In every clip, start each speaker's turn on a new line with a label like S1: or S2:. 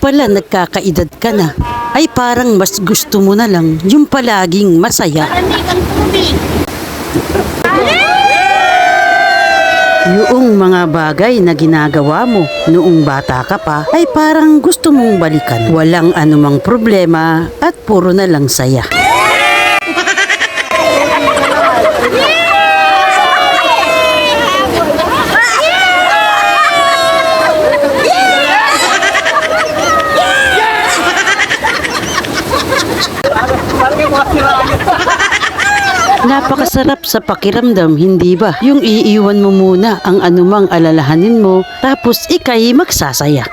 S1: pala nagkakaedad ka na, ay parang mas gusto mo na lang yung palaging masaya. Yung mga bagay na ginagawa mo noong bata ka pa ay parang gusto mong balikan. Walang anumang problema at puro na lang saya. Napakasarap sa pakiramdam, hindi ba? Yung iiwan mo muna ang anumang alalahanin mo, tapos ika'y magsasaya.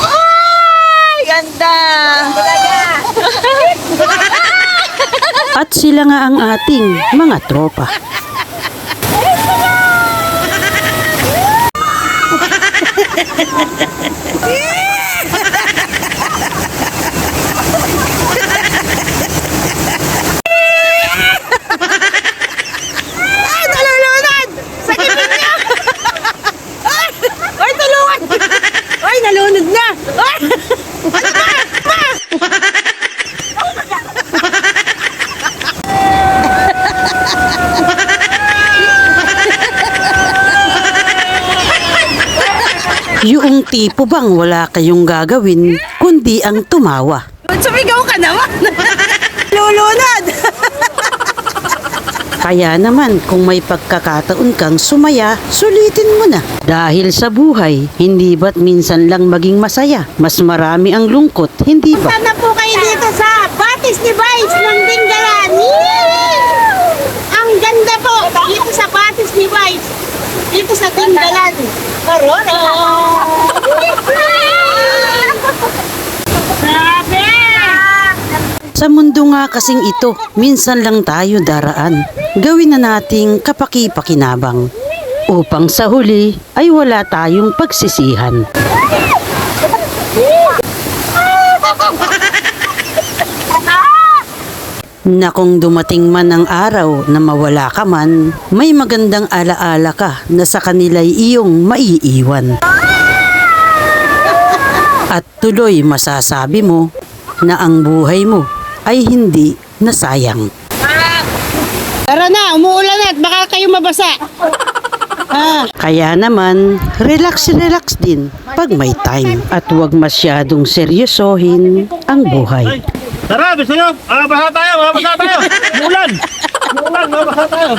S2: Ay, ganda!
S1: At sila nga ang ating mga tropa.
S2: Nalunod na! Ay!
S1: Yung tipo bang wala kayong gagawin, kundi ang tumawa.
S2: Sumigaw ka naman! Lulunod!
S1: Kaya naman kung may pagkakataon kang sumaya, sulitin mo na. Dahil sa buhay, hindi ba't minsan lang maging masaya? Mas marami ang lungkot, hindi ba?
S2: Punta na po kayo dito sa Batis ni Vice ng Dinggalan. Ang ganda po dito sa Batis ni Vice. Dito sa Dinggalan. Corona! Grabe!
S1: Sa mundo nga kasing ito, minsan lang tayo daraan. Gawin na nating kapaki-pakinabang upang sa huli ay wala tayong pagsisihan. Na kung dumating man ang araw na mawala ka man, may magandang alaala ka na sa kanila'y iyong maiiwan. At tuloy masasabi mo na ang buhay mo ay hindi nasayang.
S2: Tara na, umuulan na at baka kayo mabasa.
S1: Kaya naman, relax din pag may time at huwag masyadong seryosohin ang buhay.
S3: Tara, gusto nyo? Basa tayo, basa tayo. Umulan, mabasa tayo.